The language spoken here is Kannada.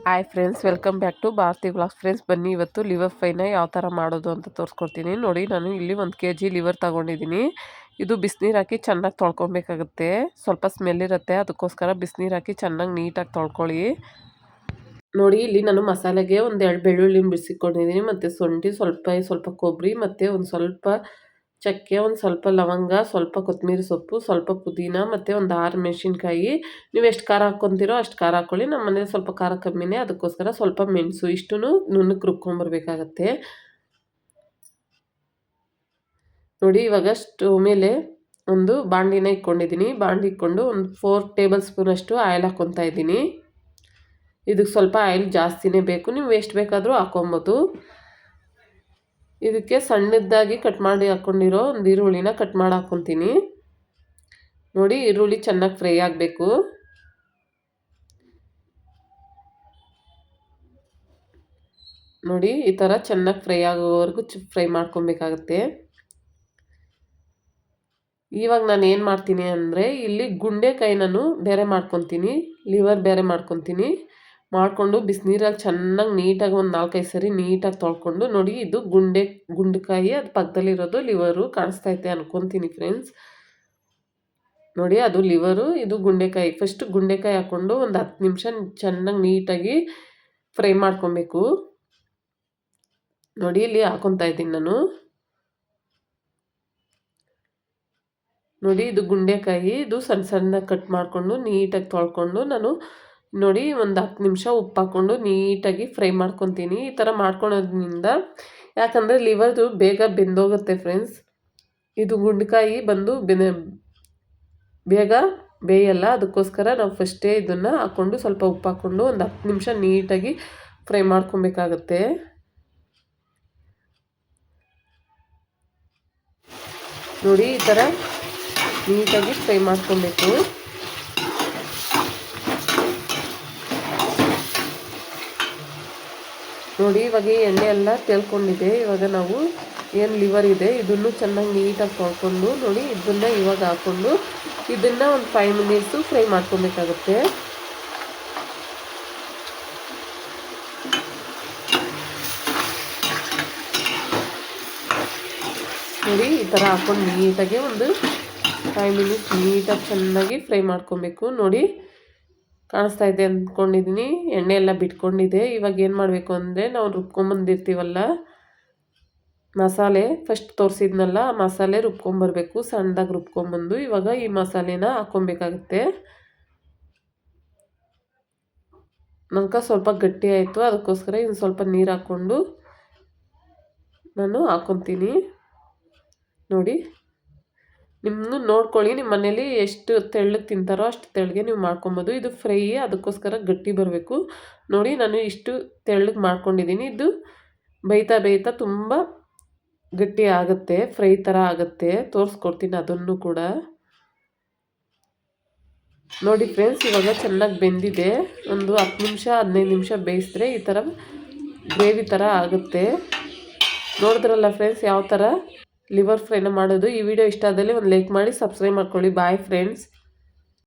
Hi friends, welcome back to Bharati vlogs. Friends, ಬನ್ನಿ ಇವತ್ತು ಲಿವರ್ ಫ್ರೈನ ಯಾವ ಥರ ಮಾಡೋದು ಅಂತ ತೋರಿಸ್ಕೊಡ್ತೀನಿ. ನೋಡಿ, ನಾನು ಇಲ್ಲಿ 1 kg ಲಿವರ್ ತೊಗೊಂಡಿದ್ದೀನಿ. ಇದು ಬಿಸಿನೀರು ಹಾಕಿ ಚೆನ್ನಾಗಿ ತೊಳ್ಕೊಬೇಕಾಗುತ್ತೆ. ಸ್ವಲ್ಪ ಸ್ಮೆಲ್ ಇರುತ್ತೆ, ಅದಕ್ಕೋಸ್ಕರ ಬಿಸಿನೀರು ಹಾಕಿ ಚೆನ್ನಾಗಿ ನೀಟಾಗಿ ತೊಳ್ಕೊಳ್ಳಿ. ನೋಡಿ, ಇಲ್ಲಿ ನಾನು ಮಸಾಲೆಗೆ 2 ಬೆಳ್ಳುಳ್ಳಿ ಬಿಡಿಸಿಕೊಂಡಿದ್ದೀನಿ, ಮತ್ತು ಶುಂಠಿ ಸ್ವಲ್ಪ ಕೊಬ್ಬರಿ, ಮತ್ತು ಒಂದು ಸ್ವಲ್ಪ ಚಕ್ಕೆ, ಒಂದು ಸ್ವಲ್ಪ ಲವಂಗ, ಸ್ವಲ್ಪ ಕೊತ್ತಂಬರಿ ಸೊಪ್ಪು, ಸ್ವಲ್ಪ ಪುದೀನ, ಮತ್ತು ಒಂದು 6 ಮೆಣಸಿನ್ಕಾಯಿ. ನೀವು ಎಷ್ಟು ಖಾರ ಹಾಕ್ಕೊತೀರೋ ಅಷ್ಟು ಖಾರ ಹಾಕ್ಕೊಳ್ಳಿ. ನಮ್ಮ ಮನೇಲಿ ಸ್ವಲ್ಪ ಖಾರ ಕಮ್ಮಿನೇ, ಅದಕ್ಕೋಸ್ಕರ ಸ್ವಲ್ಪ ಮೆಣಸು ಇಷ್ಟು ನುಣ್ಣಗೆ ರುಬ್ಕೊಂಬರ್ಬೇಕಾಗತ್ತೆ. ನೋಡಿ, ಇವಾಗ ಸ್ಟವ್ ಮೇಲೆ ಒಂದು ಬಾಣಲಿನ ಇಟ್ಕೊಂಡಿದ್ದೀನಿ. ಬಾಣಲಿ ಇಟ್ಕೊಂಡು ಒಂದು 4 ಟೇಬಲ್ ಸ್ಪೂನ್ ಅಷ್ಟು ಆಯಿಲ್ ಹಾಕ್ಕೊತಾ ಇದ್ದೀನಿ. ಇದಕ್ಕೆ ಸ್ವಲ್ಪ ಆಯಿಲ್ ಜಾಸ್ತಿನೇ ಬೇಕು, ನೀವು ಎಷ್ಟು ಬೇಕಾದರೂ ಹಾಕ್ಕೊಬೋದು. ಇದಕ್ಕೆ ಸಣ್ಣದಾಗಿ ಕಟ್ ಮಾಡಿ ಹಾಕ್ಕೊಂಡಿರೋ ಒಂದು ಈರುಳ್ಳಿನ ಕಟ್ ಮಾಡಿ ಹಾಕ್ಕೊತೀನಿ. ನೋಡಿ, ಈರುಳ್ಳಿ ಚೆನ್ನಾಗಿ ಫ್ರೈ ಆಗಬೇಕು. ನೋಡಿ, ಈ ಥರ ಚೆನ್ನಾಗಿ ಫ್ರೈ ಆಗೋವರೆಗೂ ಫ್ರೈ ಮಾಡ್ಕೊಬೇಕಾಗತ್ತೆ. ಇವಾಗ ನಾನು ಏನು ಮಾಡ್ತೀನಿ ಅಂದರೆ, ಇಲ್ಲಿ ಗುಂಡೆಕಾಯಿ ನಾನು ಬೇರೆ ಮಾಡ್ಕೊತೀನಿ, ಲಿವರ್ ಬೇರೆ ಮಾಡ್ಕೊತೀನಿ. ಮಾಡಿಕೊಂಡು ಬಿಸಿನೀರಲ್ಲಿ ಚೆನ್ನಾಗಿ ನೀಟಾಗಿ ಒಂದು 4-5 ಸರಿ ನೀಟಾಗಿ ತೊಳ್ಕೊಂಡು, ನೋಡಿ ಇದು ಗುಂಡೆಕಾಯಿ, ಅದು ಪಕ್ಕದಲ್ಲಿರೋದು ಲಿವರು ಕಾಣಿಸ್ತೈತೆ ಅನ್ಕೊತೀನಿ ಫ್ರೆಂಡ್ಸ್. ನೋಡಿ, ಅದು ಲಿವರು, ಇದು ಗುಂಡೆಕಾಯಿ. ಫಸ್ಟ್ ಗುಂಡೆಕಾಯಿ ಹಾಕ್ಕೊಂಡು ಒಂದು 10 ನಿಮಿಷ ಚೆನ್ನಾಗಿ ನೀಟಾಗಿ ಫ್ರೈ ಮಾಡ್ಕೊಬೇಕು. ನೋಡಿ, ಇಲ್ಲಿ ಹಾಕ್ಕೊತಾ ಇದ್ದೀನಿ ನಾನು. ನೋಡಿ, ಇದು ಗುಂಡೆಕಾಯಿ, ಇದು ಸಣ್ಣ ಸಣ್ಣದಾಗಿ ಕಟ್ ಮಾಡಿಕೊಂಡು ನೀಟಾಗಿ ತೊಳ್ಕೊಂಡು ನಾನು ನೋಡಿ ಒಂದು 10 ನಿಮಿಷ ಉಪ್ಪು ಹಾಕ್ಕೊಂಡು ನೀಟಾಗಿ ಫ್ರೈ ಮಾಡ್ಕೊತೀನಿ. ಈ ಥರ ಮಾಡ್ಕೊಳೋದ್ರಿಂದ ಯಾಕಂದರೆ ಲಿವರ್ದು ಬೇಗ ಬೆಂದೋಗುತ್ತೆ ಫ್ರೆಂಡ್ಸ್. ಇದು ಗುಂಡೆಕಾಯಿ ಬಂದು ಬೇಗ ಬೇಯಲ್ಲ, ಅದಕ್ಕೋಸ್ಕರ ನಾವು ಫಸ್ಟೇ ಇದನ್ನು ಹಾಕ್ಕೊಂಡು ಸ್ವಲ್ಪ ಉಪ್ಪು ಹಾಕ್ಕೊಂಡು ಒಂದು 10 ನಿಮಿಷ ನೀಟಾಗಿ ಫ್ರೈ ಮಾಡ್ಕೊಬೇಕಾಗತ್ತೆ. ನೋಡಿ, ಈ ಥರ ನೀಟಾಗಿ ಫ್ರೈ ಮಾಡ್ಕೊಬೇಕು. ನೋಡಿ, ಇವಾಗ ಎಣ್ಣೆ ಎಲ್ಲ ತೆಳ್ಕೊಂಡಿದೆ. ಇವಾಗ ನಾವು ಏನು ಲಿವರ್ ಇದೆ ಇದನ್ನು ಚೆನ್ನಾಗಿ ನೀಟಾಗಿ ತೊಳ್ಕೊಂಡು, ನೋಡಿ ಇದನ್ನು ಇವಾಗ ಹಾಕ್ಕೊಂಡು ಇದನ್ನು ಒಂದು 5 ಮಿನಿಟ್ಸು ಫ್ರೈ ಮಾಡ್ಕೊಬೇಕಾಗುತ್ತೆ. ನೋಡಿ, ಈ ಥರ ಹಾಕ್ಕೊಂಡು ನೀಟಾಗಿ ಒಂದು 5 ಮಿನಿಟ್ಸ್ ನೀಟಾಗಿ ಚೆನ್ನಾಗಿ ಫ್ರೈ ಮಾಡ್ಕೊಬೇಕು. ನೋಡಿ, ಕಾಣಿಸ್ತಾ ಇದೆ ಅಂದ್ಕೊಂಡಿದ್ದೀನಿ, ಎಣ್ಣೆ ಎಲ್ಲ ಬಿಟ್ಕೊಂಡಿದೆ. ಇವಾಗ ಏನು ಮಾಡಬೇಕು ಅಂದರೆ, ನಾವು ರುಬ್ಕೊಂಬಂದಿರ್ತೀವಲ್ಲ ಮಸಾಲೆ, ಫಸ್ಟ್ ತೋರಿಸಿದ್ನಲ್ಲ ಆ ಮಸಾಲೆ ರುಬ್ಕೊಂಬರ್ಬೇಕು. ಸಣ್ಣದಾಗಿ ರುಬ್ಕೊಂಬಂದು ಇವಾಗ ಈ ಮಸಾಲೆನ ಹಾಕ್ಕೊಬೇಕಾಗುತ್ತೆ. ನಂಗೆ ಸ್ವಲ್ಪ ಗಟ್ಟಿ ಆಯಿತು, ಅದಕ್ಕೋಸ್ಕರ ಇನ್ನು ಸ್ವಲ್ಪ ನೀರು ಹಾಕ್ಕೊಂಡು ನಾನು ಹಾಕ್ಕೊತೀನಿ. ನೋಡಿ, ನಿಮ್ಮನ್ನು ನೋಡ್ಕೊಳ್ಳಿ, ನಿಮ್ಮ ಮನೇಲಿ ಎಷ್ಟು ತೆಳ್ಳಗೆ ತಿಂತಾರೋ ಅಷ್ಟು ತೆಳ್ಳಗೆ ನೀವು ಮಾಡ್ಕೊಬೋದು. ಇದು ಫ್ರೈ, ಅದಕ್ಕೋಸ್ಕರ ಗಟ್ಟಿ ಬರಬೇಕು. ನೋಡಿ, ನಾನು ಇಷ್ಟು ತೆಳ್ಳಗೆ ಮಾಡ್ಕೊಂಡಿದ್ದೀನಿ. ಇದು ಬೇಯ್ತಾ ತುಂಬ ಗಟ್ಟಿ ಆಗುತ್ತೆ, ಫ್ರೈ ಥರ ಆಗುತ್ತೆ. ತೋರಿಸ್ಕೊಡ್ತೀನಿ ಅದನ್ನು ಕೂಡ. ನೋಡಿ ಫ್ರೆಂಡ್ಸ್, ಇವಾಗ ಚೆನ್ನಾಗಿ ಬೆಂದಿದೆ. ಒಂದು 10 ನಿಮಿಷ 15 ನಿಮಿಷ ಬೇಯಿಸಿದ್ರೆ ಈ ಥರ ಗ್ರೇವಿ ಥರ ಆಗುತ್ತೆ. ನೋಡಿದ್ರಲ್ಲ ಫ್ರೆಂಡ್ಸ್ ಯಾವ ಥರ ಲಿವರ್ ಫ್ರೈನ ಮಾಡೋದು. ಈ ವಿಡಿಯೋ ಇಷ್ಟ ಆದಲ್ಲಿ ಒಂದು ಲೈಕ್ ಮಾಡಿ, ಸಬ್ಸ್ಕ್ರೈಬ್ ಮಾಡ್ಕೊಳ್ಳಿ. Bye friends.